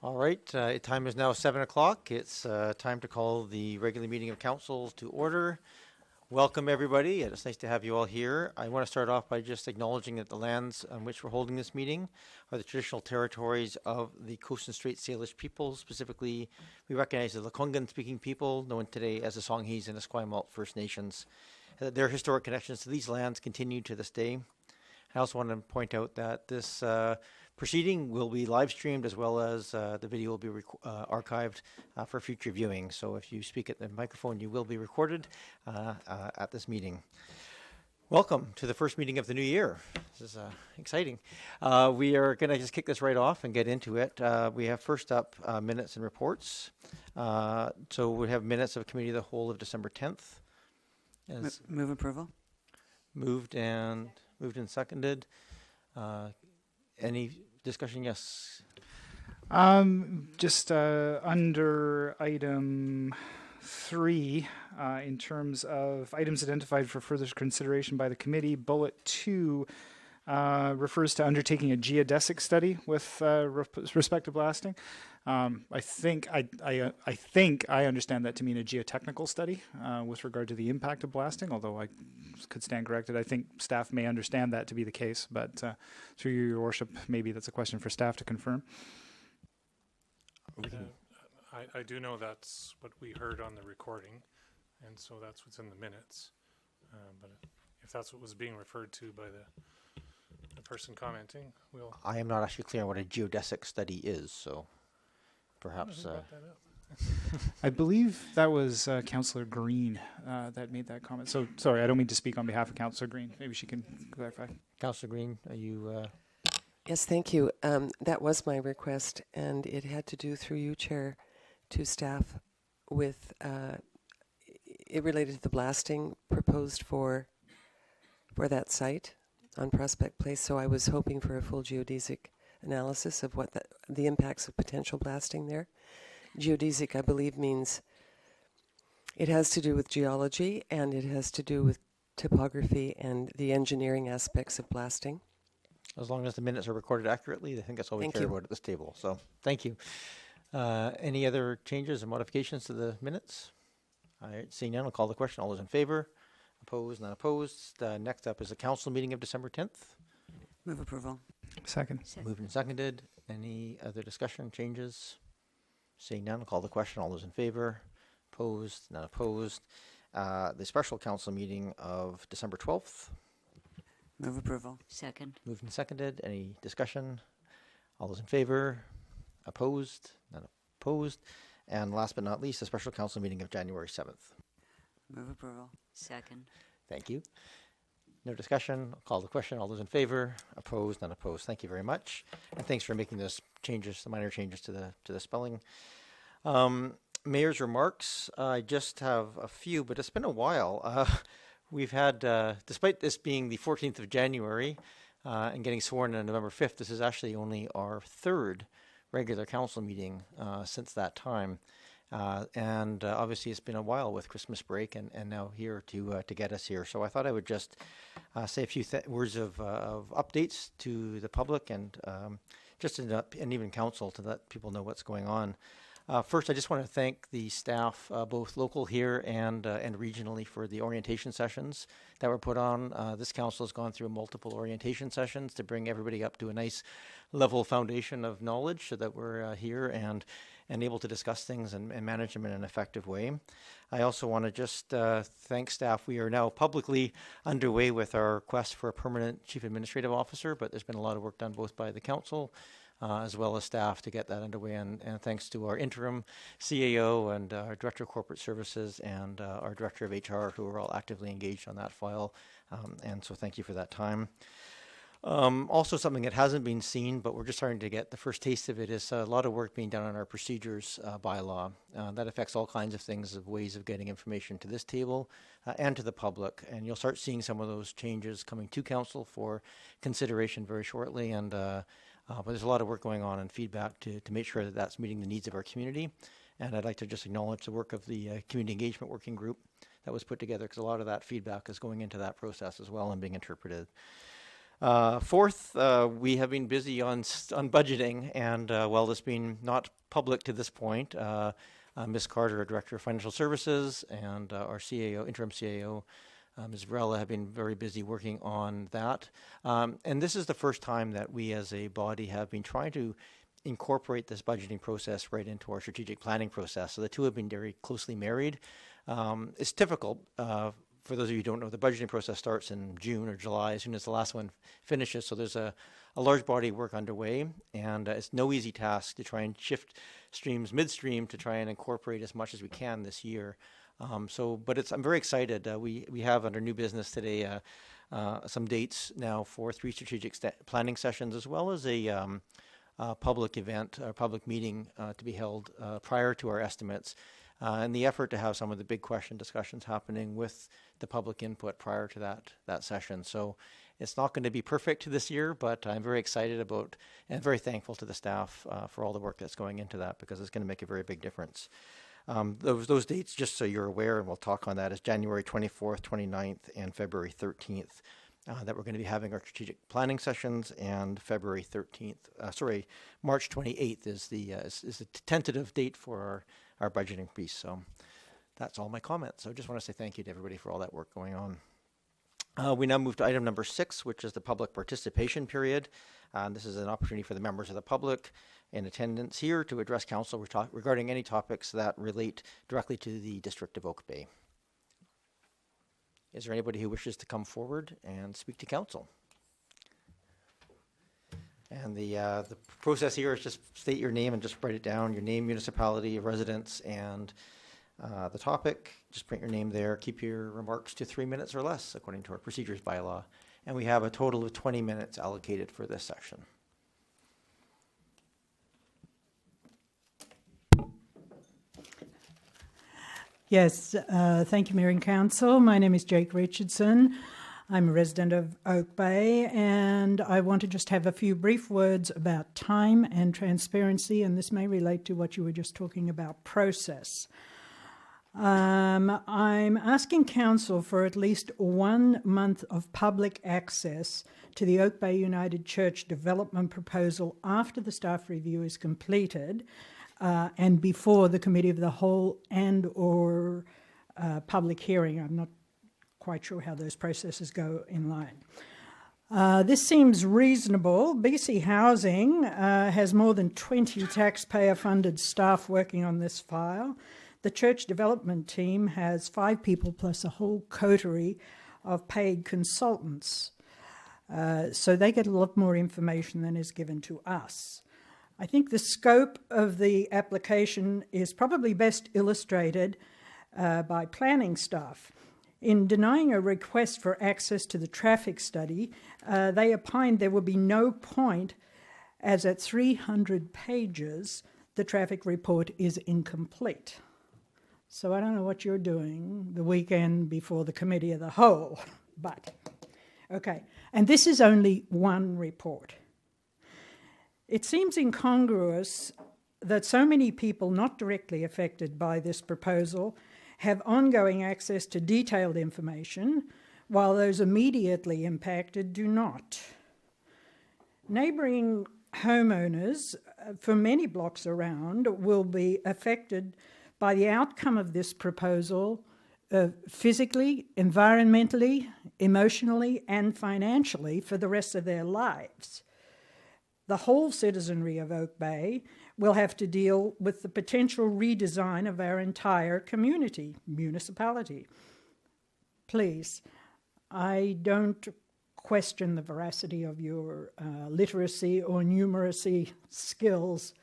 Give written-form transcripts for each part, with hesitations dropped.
All right, time is now 7 o'clock. It's time to call the regular meeting of council to order. Welcome, everybody. It's nice to have you all here. I want to start off by just acknowledging that the lands on which we're holding this meeting are the traditional territories of the Coast and Strait Salish people. Specifically, we recognize the Lekwungen-speaking people, known today as the Songhees and Esquimalt First Nations. Their historic connections to these lands continue to this day. I also want to point out that this proceeding will be live streamed, as well as the video will be archived for future viewing. So if you speak at the microphone, you will be recorded at this meeting. Welcome to the first meeting of the new year. This is exciting. We are going to just kick this right off and get into it. We have first up minutes and reports. So we have minutes of Committee of the Whole of December 10th. Move approval. Moved and seconded. Any discussion? Yes. Just under item 3, in terms of items identified for further consideration by the committee, bullet 2 refers to undertaking a geodesic study with respect to blasting. I think I understand that to mean a geotechnical study with regard to the impact of blasting, although I could stand corrected. I think staff may understand that to be the case, but through your worship, maybe that's a question for staff to confirm. I do know that's what we heard on the recording, and so that's what's in the minutes. But if that's what was being referred to by the person commenting, we'll... I am not actually clear on what a geodesic study is, so perhaps... I believe that was Councillor Green that made that comment. So, sorry, I don't mean to speak on behalf of Councillor Green. Maybe she can clarify. Councillor Green, are you... Yes, thank you. That was my request, and it had to do, through you, Chair, to staff with it related to the blasting proposed for that site on Prospect Place. So I was hoping for a full geodesic analysis of what the impacts of potential blasting there. Geodesic, I believe, means it has to do with geology, and it has to do with topography and the engineering aspects of blasting. As long as the minutes are recorded accurately, I think that's all we care about at this table. So, thank you. Any other changes or modifications to the minutes? All right, seeing none, I'll call the question. All those in favor? Opposed? Not opposed? Next up is the council meeting of December 10th. Move approval. Second. Moved and seconded. Any other discussion, changes? Seeing none, I'll call the question. All those in favor? Opposed? Not opposed? The special council meeting of December 12th. Move approval. Second. Moved and seconded. Any discussion? All those in favor? Opposed? Not opposed? And last but not least, the special council meeting of January 7th. Move approval. Second. Thank you. No discussion. I'll call the question. All those in favor? Opposed? Not opposed? Thank you very much. And thanks for making those changes, the minor changes to the spelling. Mayor's remarks. I just have a few, but it's been a while. We've had, despite this being the 14th of January and getting sworn in on November 5th, this is actually only our third regular council meeting since that time. And obviously it's been a while with Christmas break and now here to get us here. So I thought I would just say a few words of updates to the public and just and even council to let people know what's going on. First, I just want to thank the staff, both local here and regionally, for the orientation sessions that were put on. This council has gone through multiple orientation sessions to bring everybody up to a nice level foundation of knowledge so that we're here and able to discuss things and manage them in an effective way. I also want to just thank staff. We are now publicly underway with our quest for a permanent chief administrative officer, but there's been a lot of work done both by the council as well as staff to get that underway, and thanks to our interim CAO and our Director of Corporate Services and our Director of HR, who are all actively engaged on that file, and so thank you for that time. Also, something that hasn't been seen, but we're just starting to get the first taste of it, is a lot of work being done on our procedures bylaw. That affects all kinds of things, of ways of getting information to this table and to the public, and you'll start seeing some of those changes coming to council for consideration very shortly, and but there's a lot of work going on and feedback to make sure that that's meeting the needs of our community. And I'd like to just acknowledge the work of the Community Engagement Working Group that was put together, because a lot of that feedback is going into that process as well and being interpreted. Fourth, we have been busy on budgeting, and while this being not public to this point, Ms. Carter, our Director of Financial Services, and our CAO, interim CAO, Ms. Varela, have been very busy working on that. And this is the first time that we as a body have been trying to incorporate this budgeting process right into our strategic planning process. So the two have been very closely married. It's difficult. For those of you who don't know, the budgeting process starts in June or July as soon as the last one finishes. So there's a large body of work underway, and it's no easy task to try and shift streams midstream to try and incorporate as much as we can this year. But I'm very excited. We have under new business today some dates now for 3 strategic planning sessions, as well as a public event, or public meeting to be held prior to our estimates. And the effort to have some of the big question discussions happening with the public input prior to that session. So it's not going to be perfect this year, but I'm very excited about and very thankful to the staff for all the work that's going into that, because it's going to make a very big difference. Those dates, just so you're aware, and we'll talk on that, is January 24th, 29th, and February 13th. That we're going to be having our strategic planning sessions, and February 13th, March 28th is the tentative date for our budgeting piece. So that's all my comments. So I just want to say thank you to everybody for all that work going on. We now move to item number 6, which is the public participation period. This is an opportunity for the members of the public in attendance here to address council regarding any topics that relate directly to the District of Oak Bay. Is there anybody who wishes to come forward and speak to council? And the process here is just state your name and just write it down, your name, municipality, residence, and the topic. Just print your name there. Keep your remarks to 3 minutes or less, according to our procedures bylaw. And we have a total of 20 minutes allocated for this session. Yes, thank you, Mayor and Council. My name is Jake Richardson. I'm a resident of Oak Bay, and I want to just have a few brief words about time and transparency, and this may relate to what you were just talking about, process. I'm asking Council for at least 1 month of public access to the Oak Bay United Church development proposal after the staff review is completed, and before the Committee of the Whole and or public hearing. I'm not quite sure how those processes go in line. This seems reasonable. BC Housing has more than 20 taxpayer-funded staff working on this file. The church development team has 5 people plus a whole coterie of paid consultants. So they get a lot more information than is given to us. I think the scope of the application is probably best illustrated by planning staff. In denying a request for access to the traffic study, they opined there would be no point, as at 300 pages, the traffic report is incomplete. So I don't know what you're doing the weekend before the Committee of the Whole, but okay. And this is only one report. It seems incongruous that so many people not directly affected by this proposal have ongoing access to detailed information, while those immediately impacted do not. Neighbouring homeowners for many blocks around will be affected by the outcome of this proposal physically, environmentally, emotionally, and financially for the rest of their lives. The whole citizenry of Oak Bay will have to deal with the potential redesign of our entire municipality. Please, I don't question the veracity of your literacy or numeracy skills,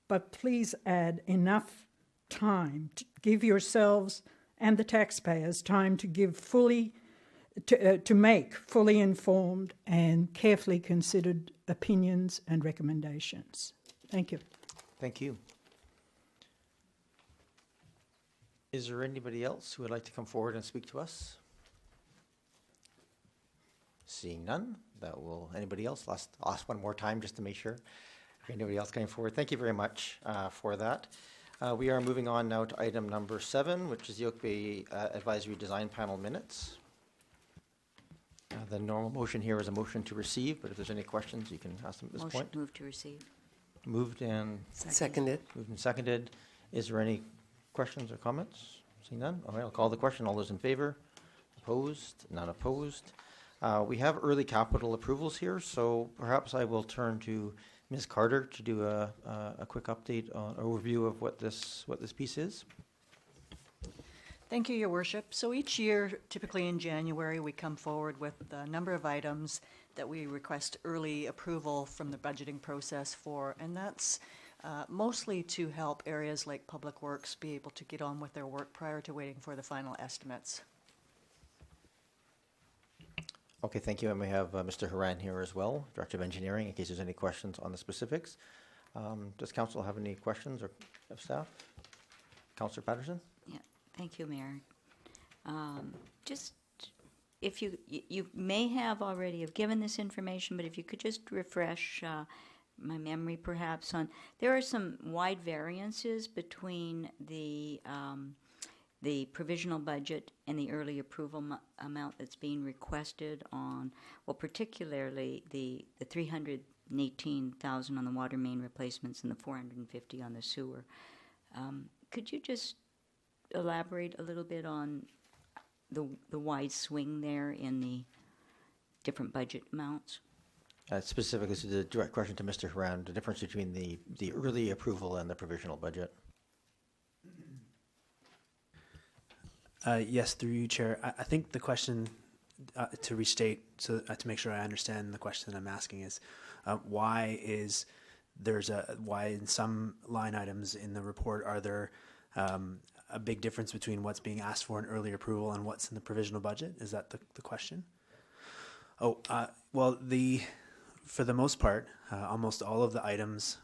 but please add enough time to give yourselves and the taxpayers time to give to make fully informed and carefully considered opinions and recommendations. Thank you. Thank you. Is there anybody else who would like to come forward and speak to us? Seeing none, anybody else? I'll ask one more time just to make sure. Anybody else coming forward? Thank you very much for that. We are moving on now to item number 7, which is the Oak Bay Advisory Design Panel minutes. The normal motion here is a motion to receive, but if there's any questions, you can ask them at this Motion point. move to receive. Moved and Seconded. seconded. Is there any questions or comments? Seeing none? All right, I'll call the question. All those in favor? Opposed? None opposed. We have early capital approvals here, so perhaps I will turn to Ms. Carter to do a quick update on overview of what this piece is. Thank you, Your Worship. So each year, typically in January, we come forward with a number of items that we request early approval from the budgeting process for, and that's mostly to help areas like Public Works be able to get on with their work prior to waiting for the final estimates. Okay, thank you. And we have Mr. Haran here as well, Director of Engineering, in case there's any questions on the specifics. Does Council have any questions or of staff? Councillor Patterson? Yeah, thank you, Mayor. Just if you may have already have given this information, but if you could just refresh my memory perhaps on, there are some wide variances between the provisional budget and the early approval amount that's being requested on, well, particularly the 318,000 on the water main replacements and the 450 on the sewer. Could you just elaborate a little bit on the wide swing there in the different budget amounts? Specifically, this is a direct question to Mr. Haran, the difference between the early approval and the provisional budget. Yes, through you, Chair. I think the question, to restate, so to make sure I understand the question that I'm asking is, why in some line items in the report are there a big difference between what's being asked for in early approval and what's in the provisional budget? Is that the question? Oh, well, for the most part, almost all of the items,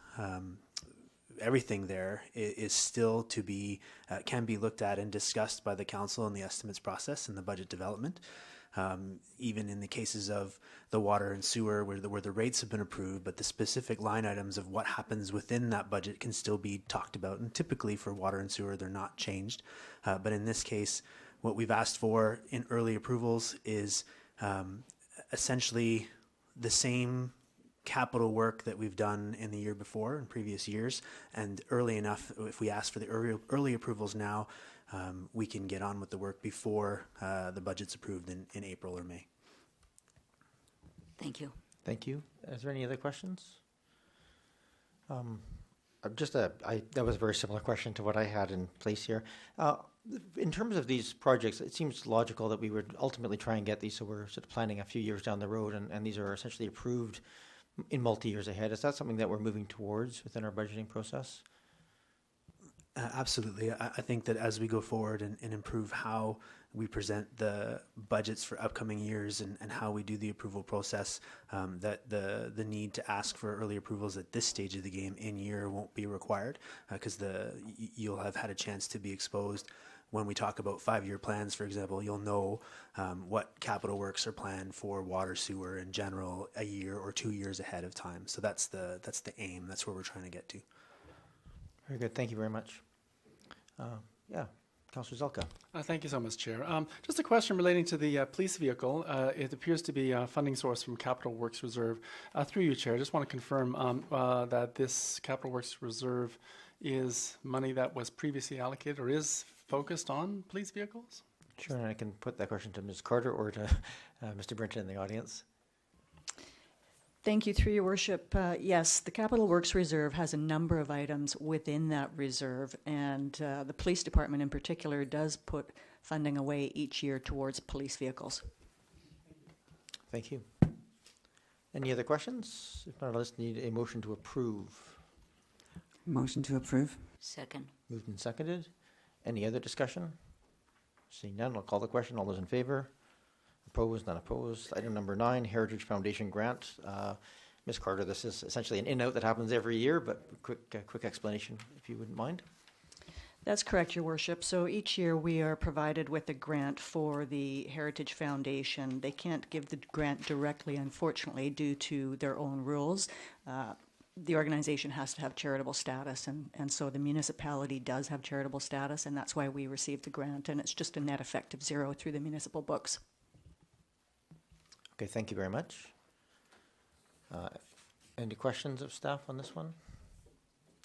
everything there is still to be, can be looked at and discussed by the council in the estimates process and the budget development. Even in the cases of the water and sewer where the rates have been approved, but the specific line items of what happens within that budget can still be talked about. And typically for water and sewer, they're not changed. But in this case, what we've asked for in early approvals is essentially the same capital work that we've done in the year before in previous years, and early enough, if we ask for the early approvals now, we can get on with the work before the budget's approved in April or May. Thank you. Thank you. Is there any other questions? That was a very similar question to what I had in place here. In terms of these projects, it seems logical that we would ultimately try and get these, so we're sort of planning a few years down the road, and these are essentially approved in multi-years ahead. Is that something that we're moving towards within our budgeting process? Absolutely. I think that as we go forward and improve how we present the budgets for upcoming years and how we do the approval process, that the need to ask for early approvals at this stage of the game in year won't be required, because you'll have had a chance to be exposed. When we talk about 5-year plans, for example, you'll know what capital works are planned for water, sewer in general a year or 2 years ahead of time. So that's the aim. That's where we're trying to get to. Very good. Thank you very much. Yeah, Councillor Zelka. Thank you so much, Chair. Just a question relating to the police vehicle. It appears to be a funding source from Capital Works Reserve. Through you, Chair, I just want to confirm that this Capital Works Reserve is money that was previously allocated or is focused on police vehicles? Sure, and I can put that question to Ms. Carter or to Mr. Brinton in the audience. Thank you, through your worship. Yes, the Capital Works Reserve has a number of items within that reserve, and the police department in particular does put funding away each year towards police vehicles. Thank you. Any other questions? If not, let's need a motion to approve. Motion to approve. Second. Moved and seconded. Any other discussion? Seeing none, I'll call the question. All those in favor? Opposed? None opposed. Item number 9, Heritage Foundation grant. Ms. Carter, this is essentially an in-out that happens every year, but quick explanation, if you wouldn't mind. That's correct, Your Worship. So each year we are provided with a grant for the Heritage Foundation. They can't give the grant directly, unfortunately, due to their own rules. The organization has to have charitable status, and so the municipality does have charitable status, and that's why we received the grant, and it's just a net effect of 0 through the municipal books. Okay, thank you very much. Any questions of staff on this one?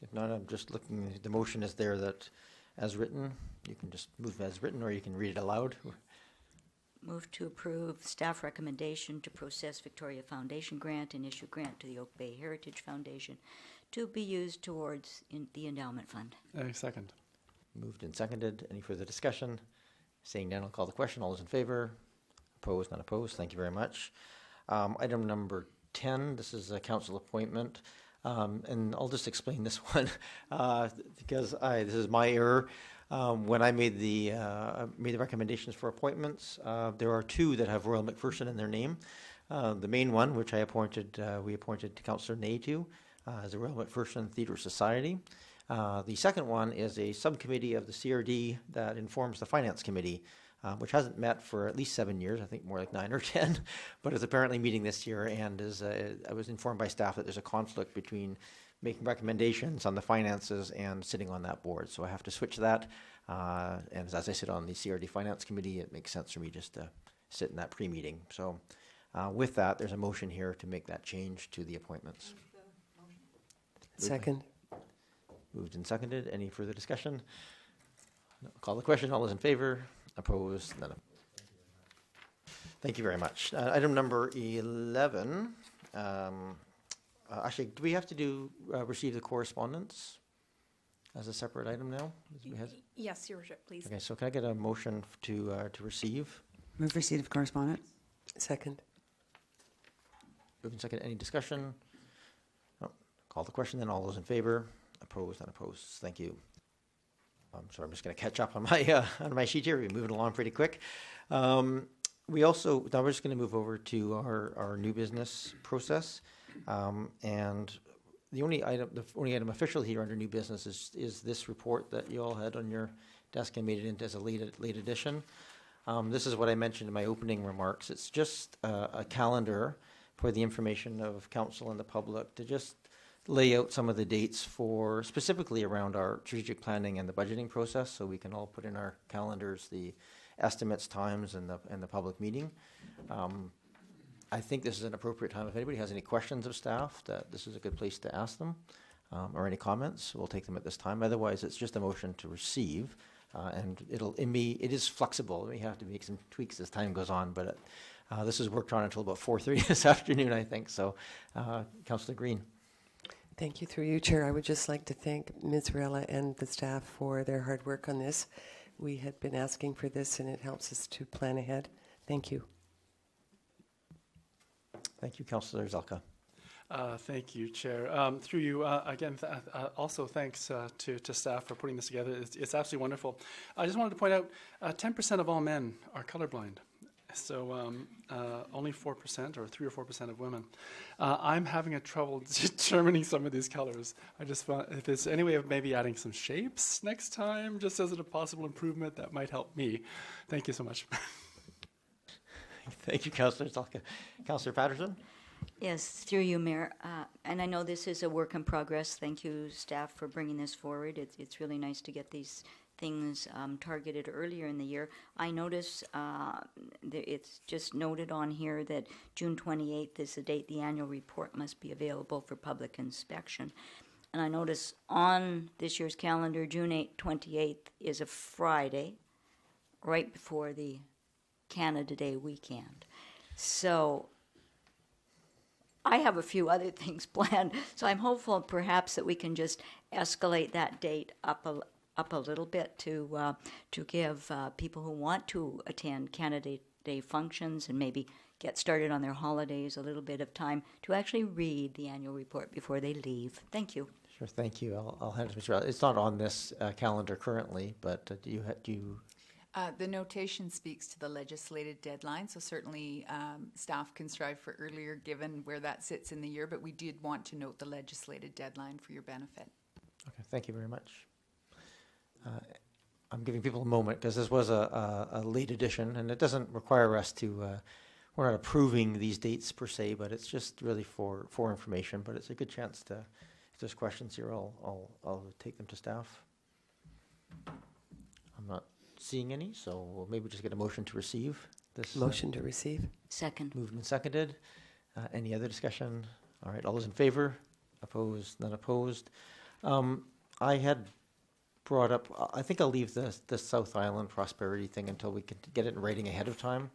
If not, I'm just looking, the motion is there that as written, you can just move as written or you can read it aloud. Move to approve staff recommendation to process Victoria Foundation grant and issue grant to the Oak Bay Heritage Foundation to be used towards the endowment fund. Second. Moved and seconded. Any further discussion? Seeing none, I'll call the question. All those in favor? Opposed? Not opposed? Thank you very much. Item number 10, this is a council appointment. And I'll just explain this one because this is my error. When I made the recommendations for appointments, there are two that have Royal McPherson in their name. The main one, which we appointed Councillor Ney to, is the Royal McPherson Theatre Society. The second one is a subcommittee of the CRD that informs the Finance Committee, which hasn't met for at least 7 years, I think more like 9 or 10, but is apparently meeting this year. And I was informed by staff that there's a conflict between making recommendations on the finances and sitting on that board. So I have to switch that. And as I sit on the CRD Finance Committee, it makes sense for me just to sit in that pre-meeting. So with that, there's a motion here to make that change to the appointments. Second. Moved and seconded. Any further discussion? No. Call the question. All those in favor? Opposed? None. Thank you very much. Item number 11. Actually, do we have to receive the correspondence as a separate item now? Yes, Your Worship, please. Okay, so can I get a motion to receive? Move receipt of correspondence. Second. Moved and seconded. Any discussion? No. Call the question. Then all those in favor? Opposed? Unopposed? Thank you. So I'm just going to catch up on my sheet here. We're moving along pretty quick. We also, now we're just going to move over to our new business process. And the only item official here under new business is this report that you all had on your desk and made it into as a late edition. This is what I mentioned in my opening remarks. It's just a calendar for the information of council and the public to just lay out some of the dates for specifically around our strategic planning and the budgeting process, so we can all put in our calendars the estimates, times, and the public meeting. I think this is an appropriate time. If anybody has any questions of staff, that this is a good place to ask them, or any comments, we'll take them at this time. Otherwise, it's just a motion to receive, and it is flexible. We have to make some tweaks as time goes on, but this is worked on until about 4:30 this afternoon, I think. So, Councillor Green. Thank you. Through you, Chair, I would just like to thank Ms. Varela and the staff for their hard work on this. We had been asking for this, and it helps us to plan ahead. Thank you. Thank you, Councillor Zelka. Thank you, Chair. Through you, again, also thanks to staff for putting this together. It's absolutely wonderful. I just wanted to point out 10% of all men are colorblind. So only 4% or 3 or 4% of women. I'm having a trouble determining some of these colors. I just thought if there's any way of maybe adding some shapes next time, just as a possible improvement, that might help me. Thank you so much. Thank you, Councillor Zelka. Councillor Patterson? Yes, through you, Mayor. And I know this is a work in progress. Thank you, staff, for bringing this forward. It's really nice to get these things targeted earlier in the year. I notice it's just noted on here that June 28th is the date the annual report must be available for public inspection. And I notice on this year's calendar, June 28th is a Friday, right before the Canada Day weekend. So I have a few other things planned, so I'm hopeful perhaps that we can just escalate that date up a little bit to give people who want to attend Canada Day functions and maybe get started on their holidays a little bit of time to actually read the annual report before they leave. Thank you. Sure, thank you. I'll hand it to Mr. Rowley. It's not on this calendar currently, but do you? The notation speaks to the legislated deadline, so certainly staff can strive for earlier given where that sits in the year, but we did want to note the legislated deadline for your benefit. Okay, thank you very much. I'm giving people a moment because this was a late edition, and it doesn't require us to, we're not approving these dates per se, but it's just really for information, but it's a good chance to, if there's questions here, I'll take them to staff. I'm not seeing any, so we'll maybe just get a motion to receive. this? Motion to receive. Second. Moved and seconded. Any other discussion? All right, all those in favor? Opposed? None opposed. I had brought up, I think I'll leave the South Island prosperity thing until we can get it in writing ahead of time.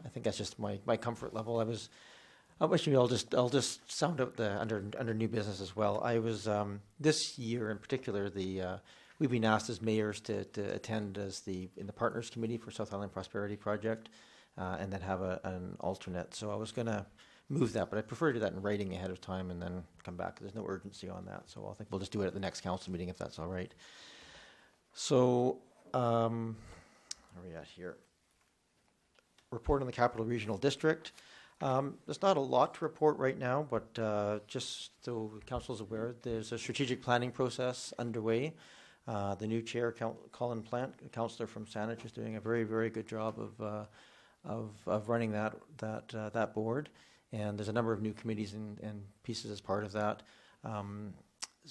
I think that's just my comfort level. Actually, I'll just sound out the under new business as well. I was this year in particular, we've been asked as mayors to attend as in the partners committee for South Island Prosperity Project, and then have an alternate. So I was going to move that, but I prefer to do that in writing ahead of time and then come back. There's no urgency on that, so I think we'll just do it at the next council meeting if that's all right. So, where are we at here? Report on the Capital Regional District. There's not a lot to report right now, but just so council is aware, there's a strategic planning process underway. The new chair, Colin Plant, a councillor from Saanich, is doing a very, very good job of running that board. And there's a number of new committees and pieces as part of that.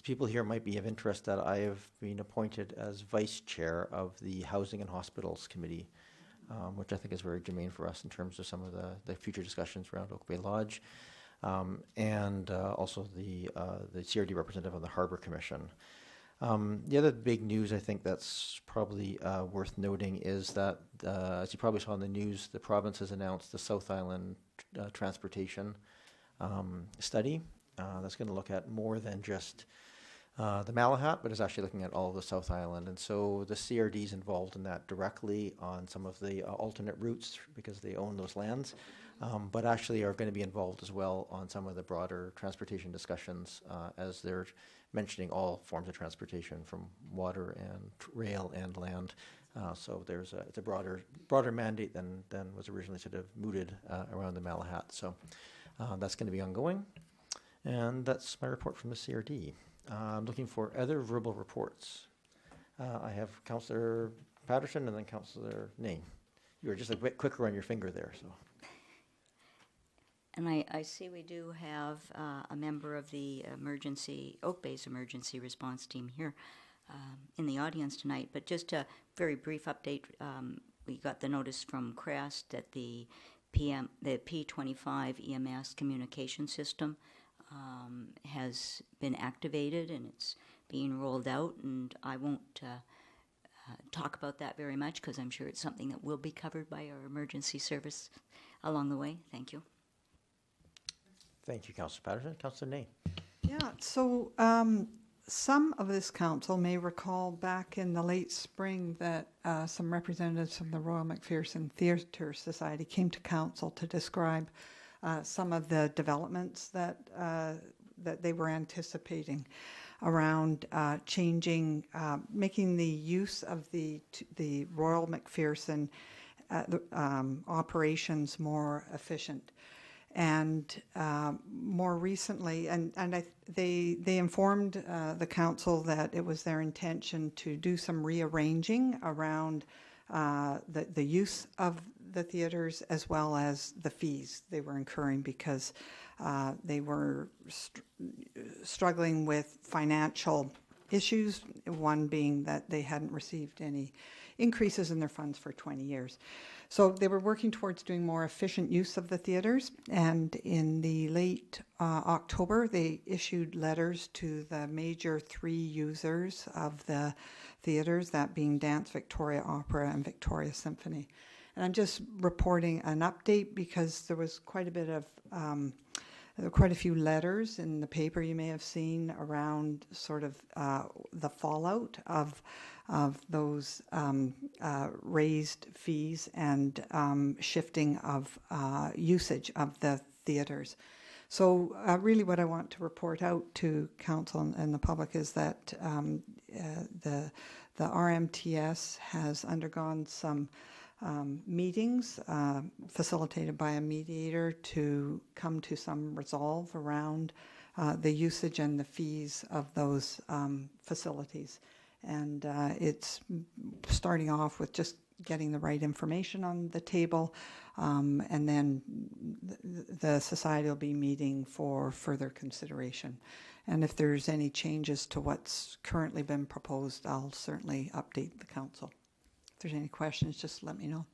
People here might be of interest that I have been appointed as vice chair of the Housing and Hospitals Committee, which I think is very germane for us in terms of some of the future discussions around Oak Bay Lodge, and also the CRD representative on the Harbour Commission. The other big news I think that's probably worth noting is that, as you probably saw in the news, the province has announced the South Island transportation study that's going to look at more than just the Malahat, but is actually looking at all of the South Island. And so the CRD is involved in that directly on some of the alternate routes because they own those lands, but actually are going to be involved as well on some of the broader transportation discussions as they're mentioning all forms of transportation from water and rail and land. So it's a broader mandate than was originally sort of mooted around the Malahat. So that's going to be ongoing. And that's my report from the CRD. I'm looking for other verbal reports. I have Councillor Patterson and then Councillor Name. You were just a bit quicker on your finger there. So. And I see we do have a member of the Oak Bay's emergency response team here in the audience tonight. But just a very brief update. We got the notice from Crest that the P25 EMS communication system has been activated and it's being rolled out. And I won't talk about that very much because I'm sure it's something that will be covered by our emergency service along the way. Thank you. Thank you, Councillor Patterson. Councillor Ney. Yeah, so some of this council may recall back in the late spring that some representatives from the Royal McPherson Theatre Society came to council to describe some of the developments that they were anticipating around changing, making the use of the Royal McPherson operations more efficient. And more recently, they informed the council that it was their intention to do some rearranging around the use of the theaters as well as the fees they were incurring because they were struggling with financial issues, one being that they hadn't received any increases in their funds for 20 years. So they were working towards doing more efficient use of the theaters, and in the late October, they issued letters to the major 3 users of the theaters, that being Dance Victoria Opera and Victoria Symphony. And I'm just reporting an update because there was quite a bit of quite a few letters in the paper you may have seen around sort of the fallout of those raised fees and shifting of usage of the theaters. So really what I want to report out to council and the public is that the RMTS has undergone some meetings facilitated by a mediator to come to some resolve around the usage and the fees of those facilities. And it's starting off with just getting the right information on the table, and then the society will be meeting for further consideration. And if there's any changes to what's currently been proposed, I'll certainly update the council. If there's any questions, just let me know.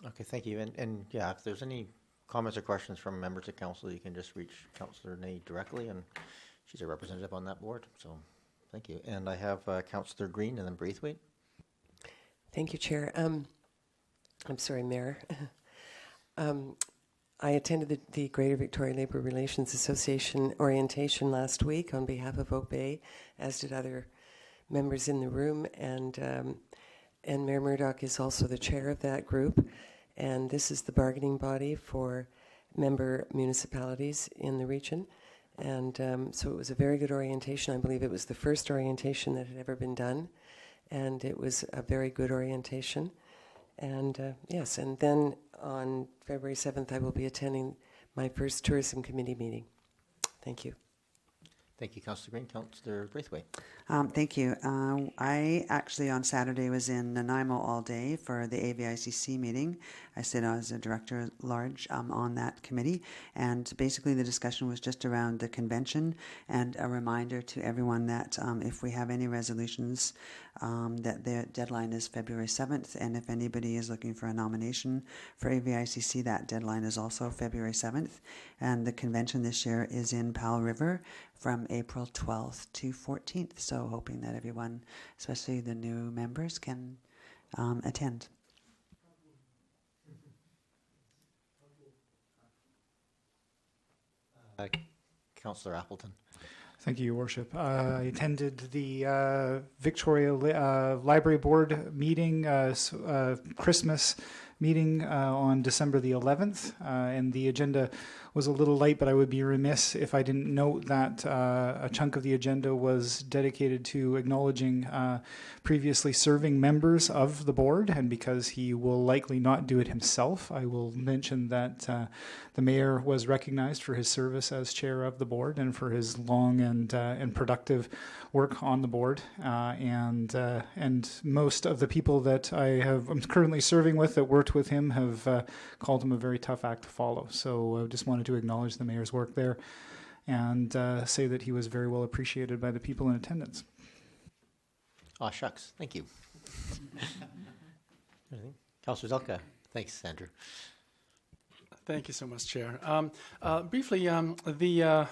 Okay, thank you. And yeah, if there's any comments or questions from members of council, you can just reach Councillor Ney directly, and she's a representative on that board. So thank you. And I have Councillor Green and then Braithwaite. Thank you, Chair. I'm sorry, Mayor. I attended the Greater Victoria Labour Relations Association orientation last week on behalf of Oak Bay, as did other members in the room, and Mayor Murdoch is also the chair of that group, and this is the bargaining body for member municipalities in the region, and so it was a very good orientation. I believe it was the first orientation that had ever been done, and it was a very good orientation. And yes, and then on February 7th, I will be attending my first tourism committee meeting. Thank you. Thank you, Councillor Green. Councillor Braithwaite. Thank you. I actually on Saturday was in Nanaimo all day for the AVICC meeting. I sit as a director at large on that committee, and basically the discussion was just around the convention and a reminder to everyone that if we have any resolutions, that the deadline is February 7th, and if anybody is looking for a nomination for AVICC, that deadline is also February 7th, and the convention this year is in Powell River from April 12th to 14th. So hoping that everyone, especially the new members, can attend. Councillor Appleton. Thank you, Your Worship. I attended the Victoria Library Board meeting, Christmas meeting on December the 11th, and the agenda was a little light, but I would be remiss if I didn't note that a chunk of the agenda was dedicated to acknowledging previously serving members of the board, and because he will likely not do it himself, I will mention that the mayor was recognized for his service as chair of the board and for his long and productive work on the board, and most of the people that I'm currently serving with that worked with him have called him a very tough act to follow. So I just wanted to acknowledge the mayor's work there and say that he was very well appreciated by the people in attendance. Oh, shucks. Thank you. Councillor Zelka. Thanks, Andrew. Thank you so much, Chair. Briefly, the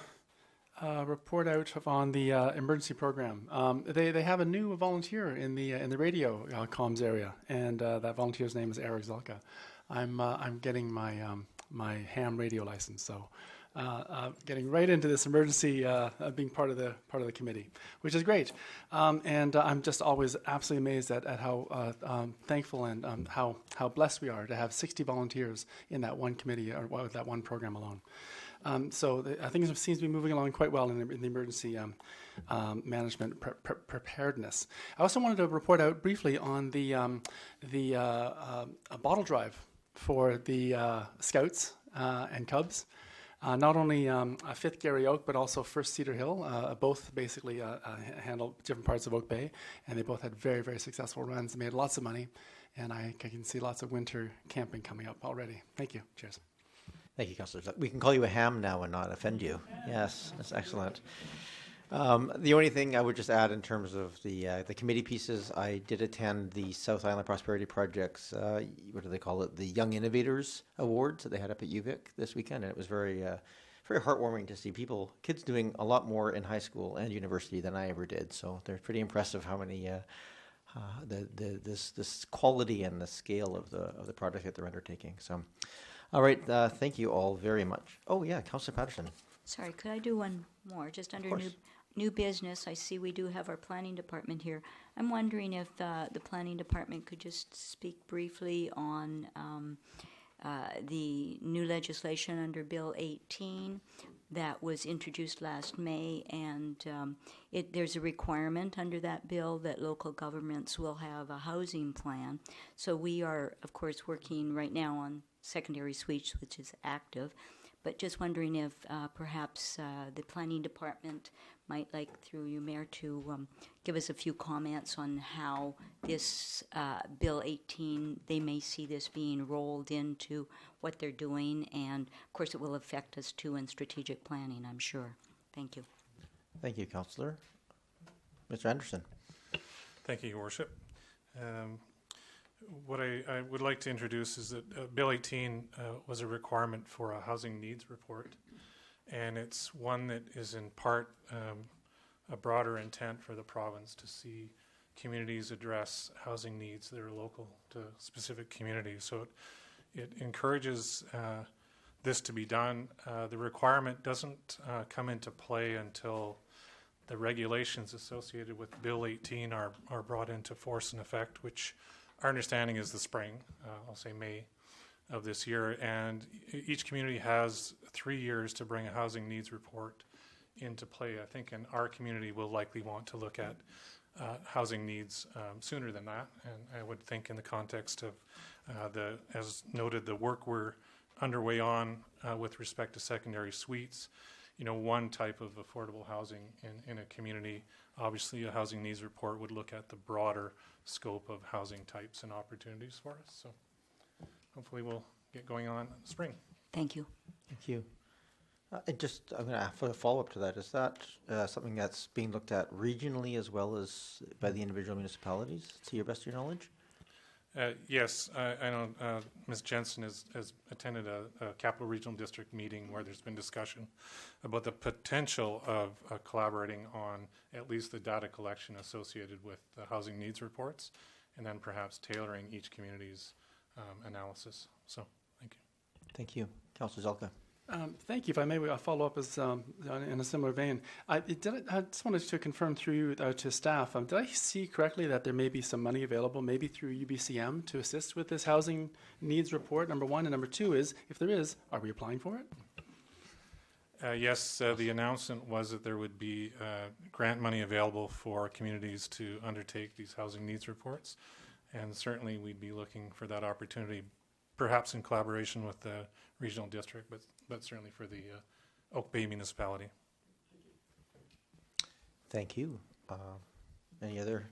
report out on the emergency program. They have a new volunteer in the radio comms area, and that volunteer's name is Eric Zelka. I'm getting my ham radio license, so getting right into this emergency, being part of the committee, which is great. And I'm just always absolutely amazed at how thankful and how blessed we are to have 60 volunteers in that one committee or that one program alone. So I think it seems to be moving along quite well in the emergency management preparedness. I also wanted to report out briefly on the bottle drive for the Scouts and Cubs. Not only 5th Gary Oak, but also 1st Cedar Hill. Both basically handle different parts of Oak Bay, and they both had very, very successful runs. They made lots of money, and I can see lots of winter camping coming up already. Thank you. Cheers. Thank you, Councillor. We can call you a ham now and not offend you. Yes, that's excellent. The only thing I would just add in terms of the committee pieces, I did attend the South Island Prosperity Project's, what do they call it, the Young Innovators Awards that they had up at UVic this weekend, and it was very heartwarming to see kids doing a lot more in high school and university than I ever did. So they're pretty impressive how many this quality and the scale of the project that they're undertaking. So, all right, thank you all very much. Oh yeah, Councillor Patterson. Sorry, could I do one more? Just under new business, I see we do have our planning department here. I'm wondering if the planning department could just speak briefly on the new legislation under Bill 18 that was introduced last May, and there's a requirement under that bill that local governments will have a housing plan. So we are, of course, working right now on secondary suites, which is active, but just wondering if perhaps the planning department might like, through you, Mayor, to give us a few comments on how this Bill 18, they may see this being rolled into what they're doing, and of course it will affect us too in strategic planning, I'm sure. Thank you. Thank you, Councillor. Mr. Anderson. Thank you, Your Worship. What I would like to introduce is that Bill 18 was a requirement for a housing needs report, and it's one that is in part a broader intent for the province to see communities address housing needs that are local to specific communities. So it encourages this to be done. The requirement doesn't come into play until the regulations associated with Bill 18 are brought into force and effect, which our understanding is the spring, I'll say May of this year. And each community has 3 years to bring a housing needs report into play. I think in our community will likely want to look at housing needs sooner than that. And I would think in the context of as noted, the work we're underway on with respect to secondary suites, one type of affordable housing in a community. Obviously, a housing needs report would look at the broader scope of housing types and opportunities for us. So hopefully we'll get going on in the spring. Thank you. Thank you. And just, I'm going to ask for a follow-up to that. Is that something that's being looked at regionally as well as by the individual municipalities, to your best of your knowledge? Yes, I know Ms. Jensen has attended a Capital Regional District meeting where there's been discussion about the potential of collaborating on at least the data collection associated with the housing needs reports, and then perhaps tailoring each community's analysis. So, thank you. Thank you. Councillor Zelka. Thank you. If I may, I'll follow up in a similar vein. I just wanted to confirm through you to staff, did I see correctly that there may be some money available, maybe through UBCM, to assist with this housing needs report, number one? And number two is, if there is, are we applying for it? Yes, the announcement was that there would be grant money available for communities to undertake these housing needs reports. And certainly we'd be looking for that opportunity, perhaps in collaboration with the regional district, but certainly for the Oak Bay municipality. Thank you. Any other?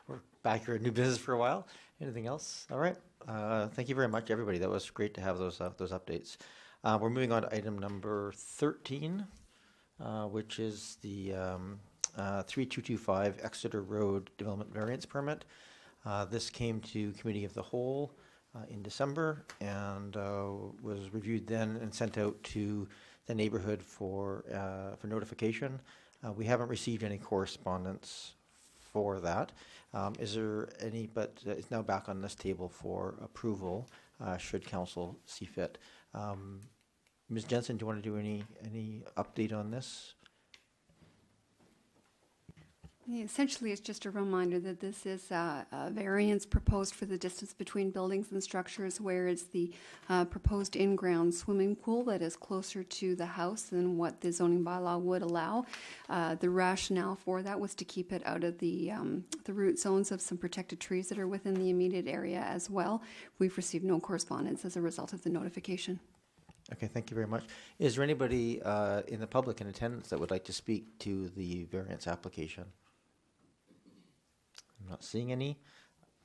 We're back here at new business for a while. Anything else? All right. Thank you very much, everybody. That was great to have those updates. We're moving on to item number 13, which is the 3225 Exeter Road Development Variance Permit. This came to Committee of the Whole in December and was reviewed then and sent out to the neighborhood for notification. We haven't received any correspondence for that. Is there any, but it's now back on this table for approval should council see fit. Ms. Jensen, do you want to do any update on this? Yeah, essentially, it's just a reminder that this is a variance proposed for the distance between buildings and structures, where it's the proposed in-ground swimming pool that is closer to the house than what the zoning bylaw would allow. The rationale for that was to keep it out of the root zones of some protected trees that are within the immediate area as well. We've received no correspondence as a result of the notification. Okay, thank you very much. Is there anybody in the public in attendance that would like to speak to the variance application? I'm not seeing any,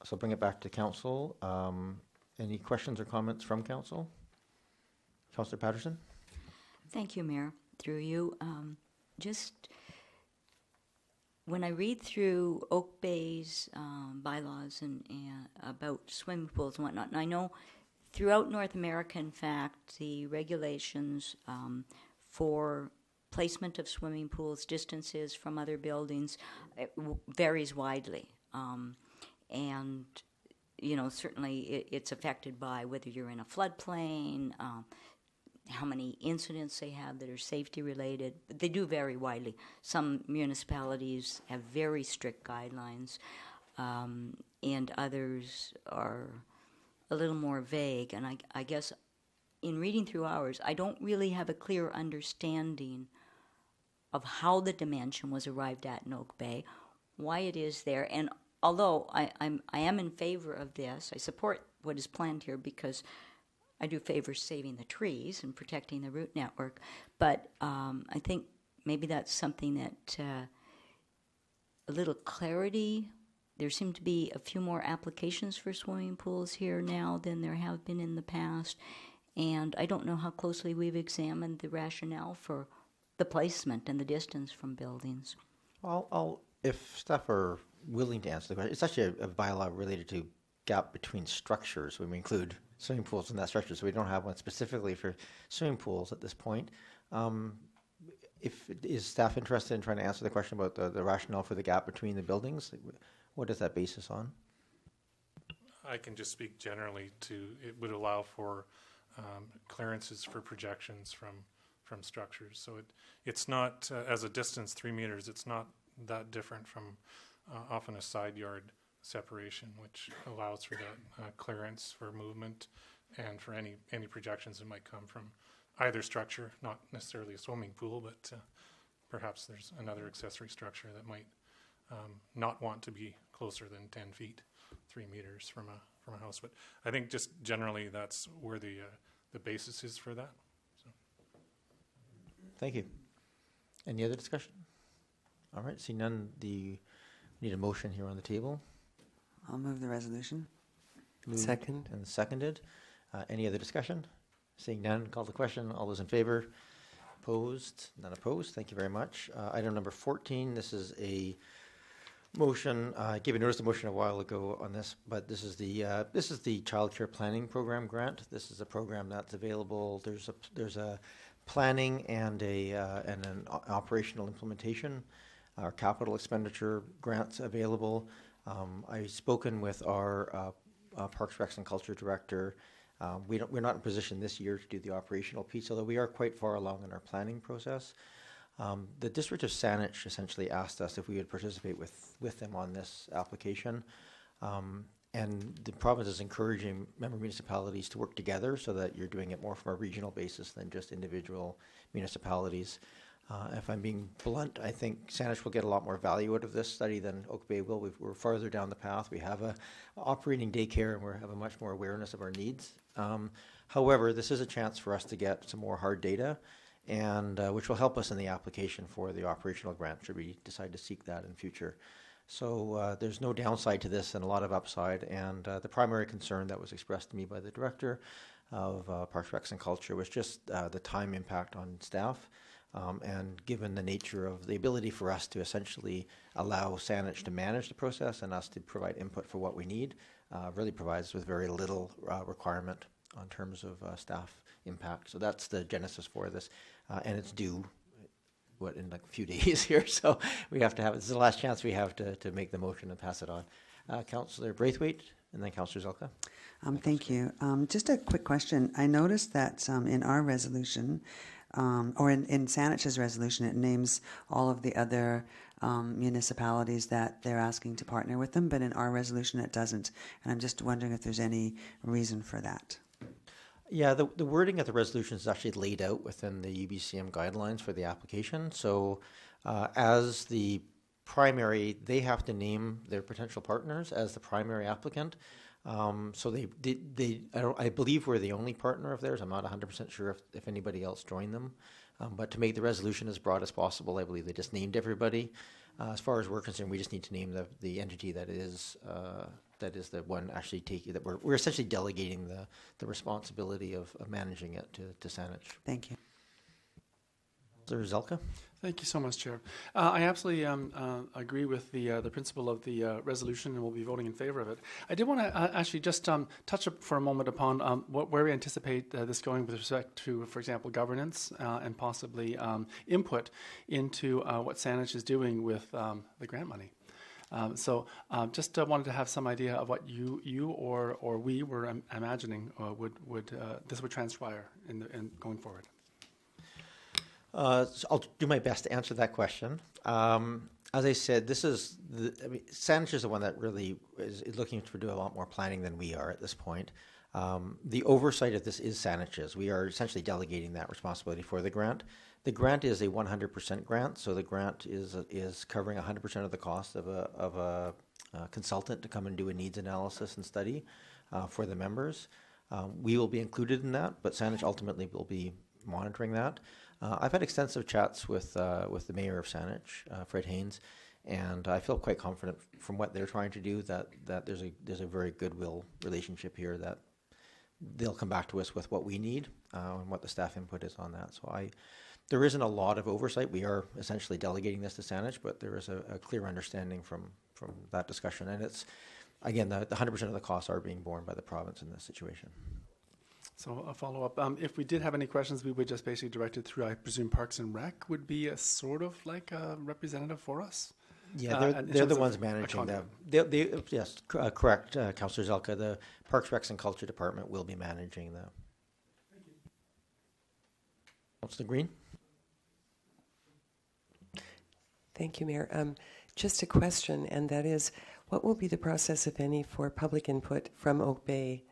so I'll bring it back to council. Any questions or comments from council? Councillor Patterson? Thank you, Mayor. Through you, just when I read through Oak Bay's bylaws and about swimming pools and whatnot, and I know throughout North America, in fact, the regulations for placement of swimming pools, distances from other buildings, varies widely. And, certainly it's affected by whether you're in a floodplain, how many incidents they have that are safety related. They do vary widely. Some municipalities have very strict guidelines, and others are a little more vague. And I guess in reading through ours, I don't really have a clear understanding of how the dimension was arrived at in Oak Bay, why it is there. And although I am in favor of this, I support what is planned here because I do favor saving the trees and protecting the root network. But I think maybe that's something that a little clarity. There seem to be a few more applications for swimming pools here now than there have been in the past. And I don't know how closely we've examined the rationale for the placement and the distance from buildings. Well, if staff are willing to answer the question, it's actually a bylaw related to gap between structures when we include swimming pools in that structure. So we don't have one specifically for swimming pools at this point. Is staff interested in trying to answer the question about the rationale for the gap between the buildings? What is that basis on? I can just speak generally to, it would allow for clearances for projections from structures. So it's not, as a distance 3 meters, it's not that different from often a side yard separation, which allows for that clearance for movement and for any projections that might come from either structure, not necessarily a swimming pool, but perhaps there's another accessory structure that might not want to be closer than 10 feet, 3 meters from a house. But I think just generally that's where the basis is for that. So. Thank you. Any other discussion? All right, see none. We need a motion here on the table. I'll move the resolution. Moved Second. and seconded. Any other discussion? Seeing none, call the question. All those in favor? Opposed? None opposed. Thank you very much. Item number 14. This is a motion. I gave a notice of motion a while ago on this, but this is the Child Care Planning Program grant. This is a program that's available. There's a planning and an operational implementation. Our capital expenditure grants available. I've spoken with our Parks, Recs, and Culture Director. We're not in position this year to do the operational piece, although we are quite far along in our planning process. The District of Saanich essentially asked us if we would participate with them on this application. And the province is encouraging member municipalities to work together so that you're doing it more from a regional basis than just individual municipalities. If I'm being blunt, I think Saanich will get a lot more value out of this study than Oak Bay will. We're farther down the path. We have a operating daycare and we have a much more awareness of our needs. However, this is a chance for us to get some more hard data, and which will help us in the application for the operational grant should we decide to seek that in future. So there's no downside to this and a lot of upside, and the primary concern that was expressed to me by the Director of Parks, Recs, and Culture was just the time impact on staff. And given the nature of the ability for us to essentially allow Saanich to manage the process and us to provide input for what we need, really provides with very little requirement on terms of staff impact. So that's the genesis for this, and it's due in like a few days here. So we have to have, this is the last chance we have to make the motion and pass it on. Councillor Braithwaite and then Councillor Zelka. Thank you. Just a quick question. I noticed that in our resolution, or in Saanich's resolution, it names all of the other municipalities that they're asking to partner with them, but in our resolution it doesn't. And I'm just wondering if there's any reason for that. Yeah, the wording of the resolution is actually laid out within the UBCM guidelines for the application. So as the primary, they have to name their potential partners as the primary applicant. So I believe we're the only partner of theirs. I'm not 100% sure if anybody else joined them. But to make the resolution as broad as possible, I believe they just named everybody. As far as we're concerned, we just need to name the entity that is the one actually taking that we're essentially delegating the responsibility of managing it to Saanich. Thank you. Councillor Zelka. Thank you so much, Chair. I absolutely agree with the principle of the resolution, and will be voting in favor of it. I did want to actually just touch up for a moment upon where we anticipate this going with respect to, for example, governance and possibly input into what Saanich is doing with the grant money. So just wanted to have some idea of what you or we were imagining this would transpire in going forward. So I'll do my best to answer that question. As I said, Saanich is the one that really is looking to do a lot more planning than we are at this point. The oversight of this is Saanich's. We are essentially delegating that responsibility for the grant. The grant is a 100% grant, so the grant is covering 100% of the cost of a consultant to come and do a needs analysis and study for the members. We will be included in that, but Saanich ultimately will be monitoring that. I've had extensive chats with the mayor of Saanich, Fred Haynes, and I feel quite confident from what they're trying to do that there's a very goodwill relationship here, that they'll come back to us with what we need and what the staff input is on that. So there isn't a lot of oversight. We are essentially delegating this to Saanich, but there is a clear understanding from that discussion, and again, the 100% of the costs are being borne by the province in this situation. So a follow-up. If we did have any questions, we would just basically direct it through, I presume Parks and Rec would be a sort of like a representative for us? Yeah, they're the ones managing them. Yes, correct, Councillor Zelka. The Parks, Recs and Culture Department will be managing them. Thank you. Councillor Green? Thank you, Mayor. Just a question, and that is, what will be the process, if any, for public input from Oak Bay,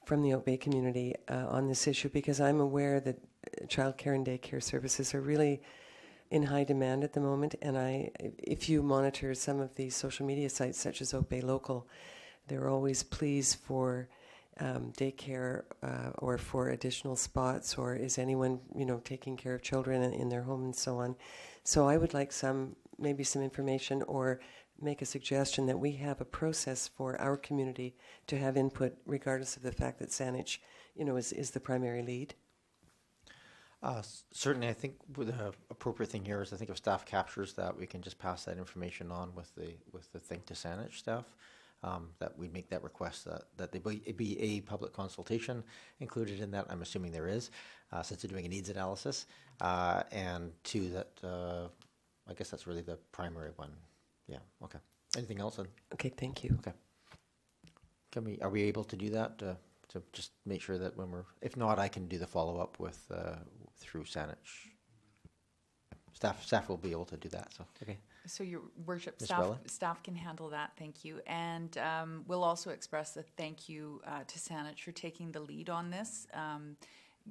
from the Oak Bay community on this issue? Because I'm aware that childcare and daycare services are really in high demand at the moment, and if you monitor some of these social media sites such as Oak Bay Local, they're always pleas for daycare or for additional spots, or is anyone taking care of children in their home and so on. So I would like maybe some information, or make a suggestion that we have a process for our community to have input, regardless of the fact that Saanich, is the primary lead. Certainly, I think the appropriate thing here is, I think if staff captures that, we can just pass that information on with the Think to Saanich staff. That we make that request that there be a public consultation included in that. I'm assuming there is, since they're doing a needs analysis, and two, that I guess that's really the primary one. Yeah. Okay. Anything else? Okay. Thank you. Okay. Are we able to do that to just make sure that when if not, I can do the follow up with through Saanich. Staff will be able to do that. So okay. So, Your Worship, Ms. Bella? staff can handle that. Thank you. And we'll also express a thank you to Saanich for taking the lead on this.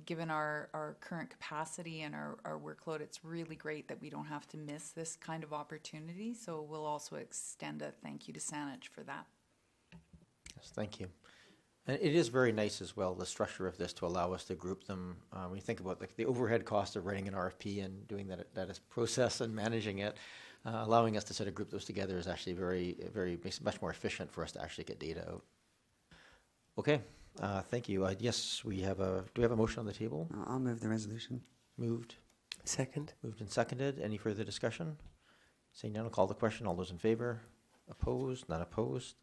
Given our current capacity and our workload, it's really great that we don't have to miss this kind of opportunity. So we'll also extend a thank you to Saanich for that. Yes, thank you. And it is very nice as well, the structure of this, to allow us to group them. When you think about the overhead cost of writing an RFP and doing that as process and managing it, allowing us to sort of group those together is actually makes it much more efficient for us to actually get data out. Okay, thank you. Yes, do we have a motion on the table? I'll move the resolution. Moved. Second. Moved and seconded. Any further discussion? Seeing none, I'll call the question. All those in favor? Opposed? None opposed.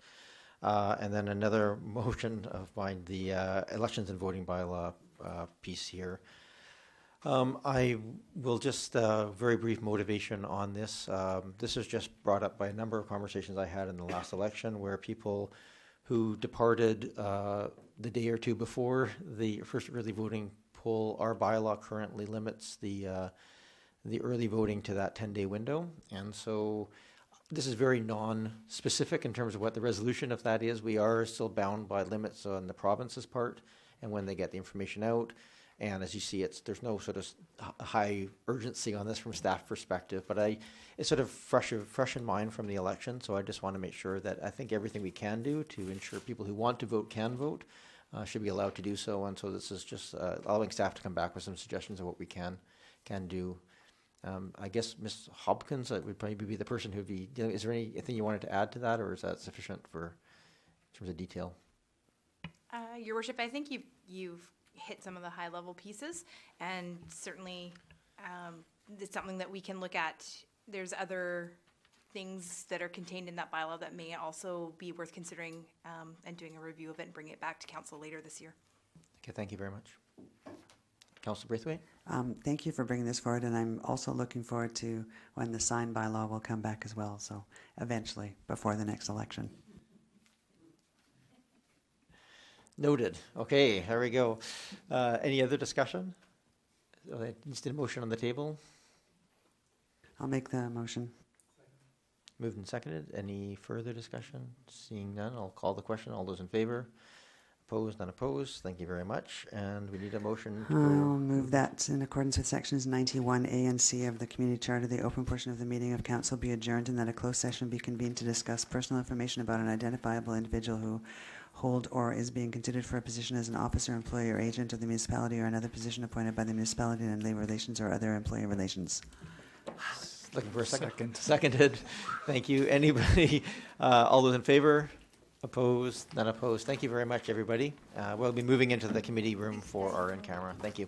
And then another motion of mine, the elections and voting bylaw piece here. I will just very brief motivation on this. This is just brought up by a number of conversations I had in the last election, where people who departed the day or two before the first early voting poll, our bylaw currently limits the early voting to that 10-day window, and so this is very non-specific in terms of what the resolution of that is. We are still bound by limits on the province's part and when they get the information out. And as you see, there's no sort of high urgency on this from staff perspective, but it's sort of fresh in mind from the election. So I just want to make sure that I think everything we can do to ensure people who want to vote can vote should be allowed to do so. And so this is just allowing staff to come back with some suggestions of what we can do. I guess Ms. Hopkins would probably be the person who'd be dealing. Is there anything you wanted to add to that, or is that sufficient in terms of detail? Your Worship, I think you've hit some of the high-level pieces, and certainly it's something that we can look at. There's other things that are contained in that bylaw that may also be worth considering and doing a review of it and bringing it back to council later this year. Okay, thank you very much. Councillor Braithwaite? Thank you for bringing this forward, and I'm also looking forward to when the signed bylaw will come back as well, so eventually, before the next election. Noted. Okay, here we go. Any other discussion? Just a motion on the table. I'll make the motion. Moved and seconded. Any further discussion? Seeing none, I'll call the question. All those in favor? Opposed? None opposed. Thank you very much. And we need a motion to I'll move that in accordance with sections 91A and C of the Community Charter, the open portion of the meeting of council be adjourned and that a closed session be convened to discuss personal information about an identifiable individual who hold or is being considered for a position as an officer, employee, or agent of the municipality or another position appointed by the municipality in labor relations or other employee relations. Looking for a second. Seconded. Thank you. Anybody? All those in favor? Opposed? None opposed. Thank you very much, everybody. We'll be moving into the committee room for our in-camera. Thank you.